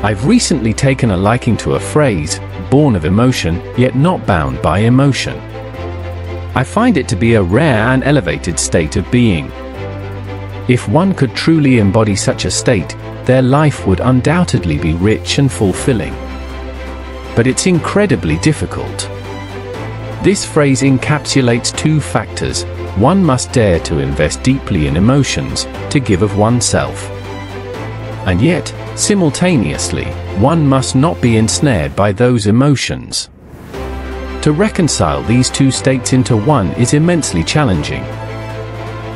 I've recently taken a liking to a phrase, born of emotion, yet not bound by emotion. I find it to be a rare and elevated state of being. If one could truly embody such a state, their life would undoubtedly be rich and fulfilling. But it's incredibly difficult. This phrase encapsulates two factors. One must dare to invest deeply in emotions, to give of oneself. And yet, simultaneously, one must not be ensnared by those emotions. To reconcile these two states into one is immensely challenging.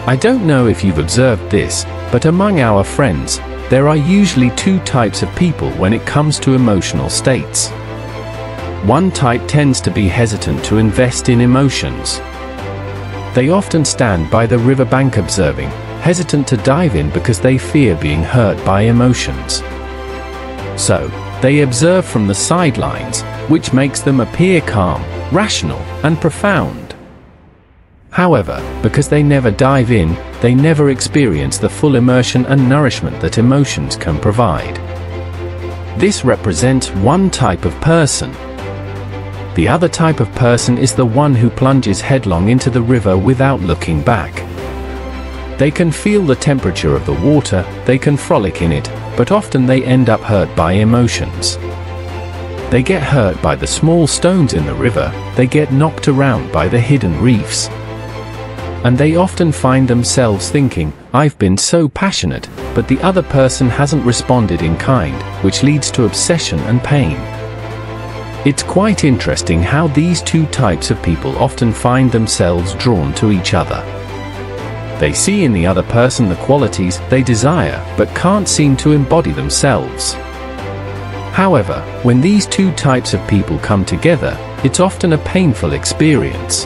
I don't know if you've observed this, but among our friends, there are usually two types of people when it comes to emotional states. One type tends to be hesitant to invest in emotions. They often stand by the riverbank observing, hesitant to dive in because they fear being hurt by emotions. So, they observe from the sidelines, which makes them appear calm, rational, and profound. However, because they never dive in, they never experience the full immersion and nourishment that emotions can provide. This represents one type of person. The other type of person is the one who plunges headlong into the river without looking back. They can feel the temperature of the water, they can frolic in it, but often they end up hurt by emotions. They get hurt by the small stones in the river, they get knocked around by the hidden reefs. And they often find themselves thinking, I've been so passionate, but the other person hasn't responded in kind, which leads to obsession and pain. It's quite interesting how these two types of people often find themselves drawn to each other. They see in the other person the qualities they desire, but can't seem to embody themselves. However, when these two types of people come together, it's often a painful experience.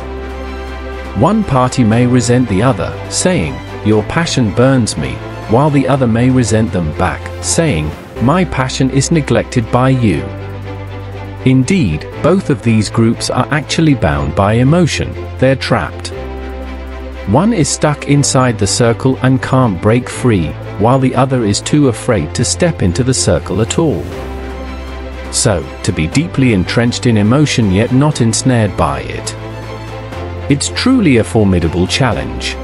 One party may resent the other, saying, "Your passion burns me," while the other may resent them back, saying, "My passion is neglected by you." Indeed, both of these groups are actually bound by emotion, they're trapped. One is stuck inside the circle and can't break free, while the other is too afraid to step into the circle at all. So, to be deeply entrenched in emotion yet not ensnared by it. It's truly a formidable challenge.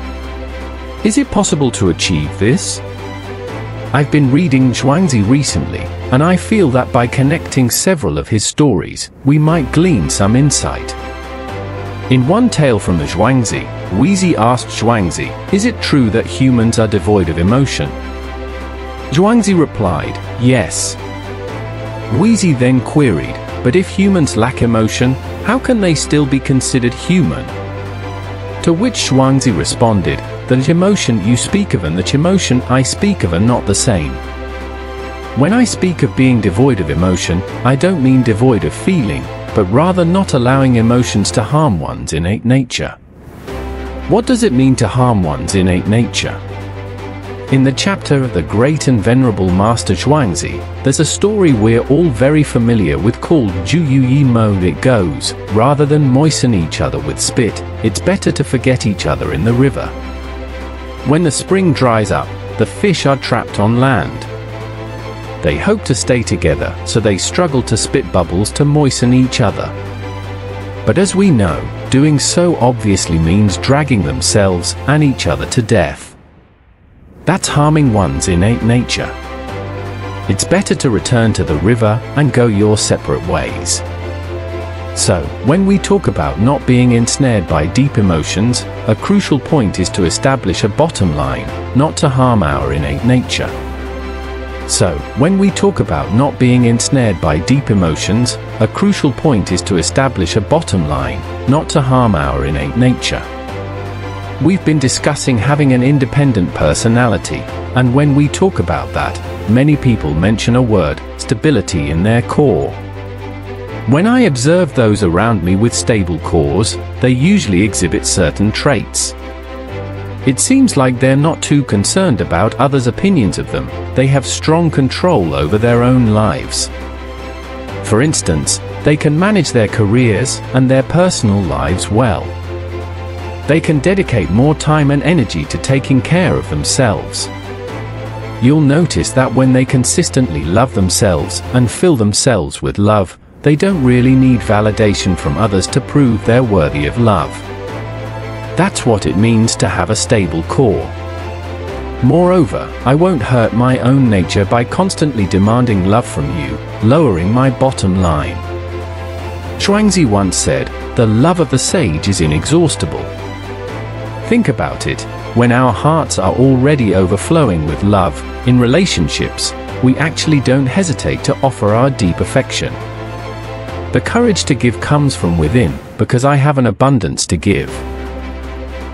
Is it possible to achieve this? I've been reading Zhuangzi recently, and I feel that by connecting several of his stories, we might glean some insight. In one tale from the Zhuangzi, Wheezy asked Zhuangzi, "Is it true that humans are devoid of emotion?" Zhuangzi replied, "Yes." Wheezy then queried, "But if humans lack emotion, how can they still be considered human?" To which Zhuangzi responded, "That emotion you speak of and that emotion I speak of are not the same. When I speak of being devoid of emotion, I don't mean devoid of feeling, but rather not allowing emotions to harm one's innate nature." What does it mean to harm one's innate nature? In the chapter of the great and venerable Master Zhuangzi, there's a story we're all very familiar with called Ju Yu Yi Mo. It goes, rather than moisten each other with spit, it's better to forget each other in the river. When the spring dries up, the fish are trapped on land. They hope to stay together, so they struggle to spit bubbles to moisten each other. But as we know, doing so obviously means dragging themselves and each other to death. That's harming one's innate nature. It's better to return to the river and go your separate ways. So, when we talk about not being ensnared by deep emotions, a crucial point is to establish a bottom line, not to harm our innate nature. So, when we talk about not being ensnared by deep emotions, a crucial point is to establish a bottom line, not to harm our innate nature. We've been discussing having an independent personality, and when we talk about that, many people mention a word, stability, in their core. When I observe those around me with stable cores, they usually exhibit certain traits. It seems like they're not too concerned about others' opinions of them, they have strong control over their own lives. For instance, they can manage their careers and their personal lives well. They can dedicate more time and energy to taking care of themselves. you'll notice that when they consistently love themselves and fill themselves with love, they don't really need validation from others to prove they're worthy of love. That's what it means to have a stable core. Moreover, I won't hurt my own nature by constantly demanding love from you, lowering my bottom line. Zhuangzi once said, "The love of the sage is inexhaustible." Think about it, when our hearts are already overflowing with love, in relationships, we actually don't hesitate to offer our deep affection. The courage to give comes from within, because I have an abundance to give.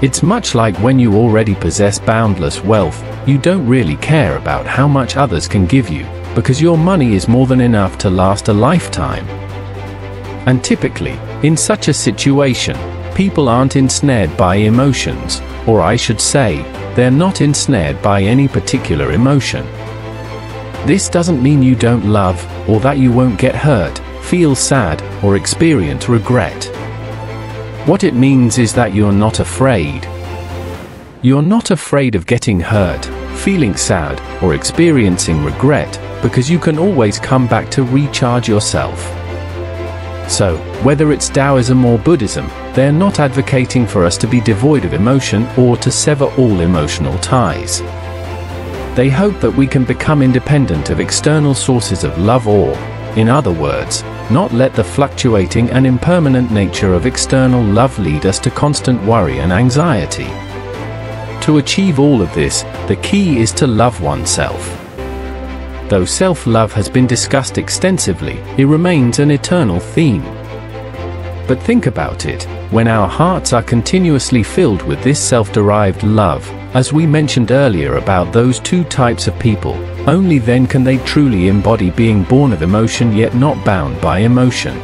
It's much like when you already possess boundless wealth, you don't really care about how much others can give you, because your money is more than enough to last a lifetime. And typically, in such a situation, people aren't ensnared by emotions, or I should say, they're not ensnared by any particular emotion. This doesn't mean you don't love, or that you won't get hurt, feel sad, or experience regret. What it means is that you're not afraid. You're not afraid of getting hurt, feeling sad, or experiencing regret, because you can always come back to recharge yourself. So, whether it's Taoism or Buddhism, they're not advocating for us to be devoid of emotion or to sever all emotional ties. They hope that we can become independent of external sources of love or, in other words, not let the fluctuating and impermanent nature of external love lead us to constant worry and anxiety. To achieve all of this, the key is to love oneself. Though self-love has been discussed extensively, it remains an eternal theme. But think about it, when our hearts are continuously filled with this self-derived love, as we mentioned earlier about those two types of people, only then can they truly embody being born of emotion yet not bound by emotion.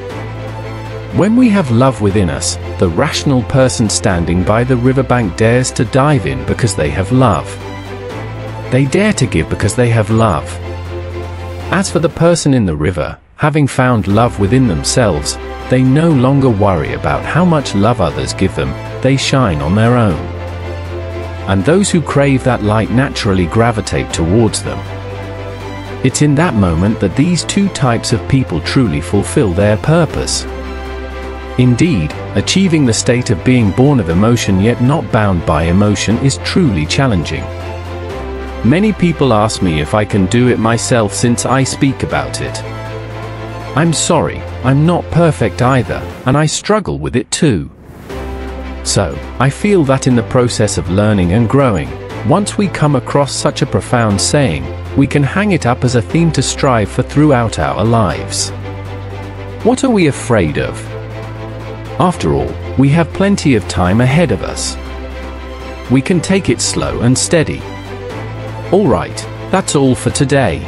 When we have love within us, the rational person standing by the riverbank dares to dive in because they have love. They dare to give because they have love. As for the person in the river, having found love within themselves, they no longer worry about how much love others give them, they shine on their own. And those who crave that light naturally gravitate towards them. It's in that moment that these two types of people truly fulfill their purpose. Indeed, achieving the state of being born of emotion yet not bound by emotion is truly challenging. Many people ask me if I can do it myself since I speak about it. I'm sorry, I'm not perfect either, and I struggle with it too. So, I feel that in the process of learning and growing, once we come across such a profound saying, we can hang it up as a theme to strive for throughout our lives. What are we afraid of? After all, we have plenty of time ahead of us. We can take it slow and steady. Alright, that's all for today.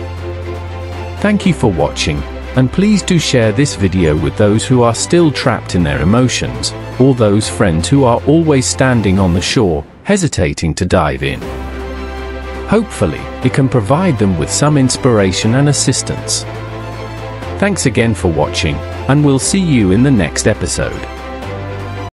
Thank you for watching, and please do share this video with those who are still trapped in their emotions, or those friends who are always standing on the shore, hesitating to dive in. Hopefully, it can provide them with some inspiration and assistance. Thanks again for watching, and we'll see you in the next episode.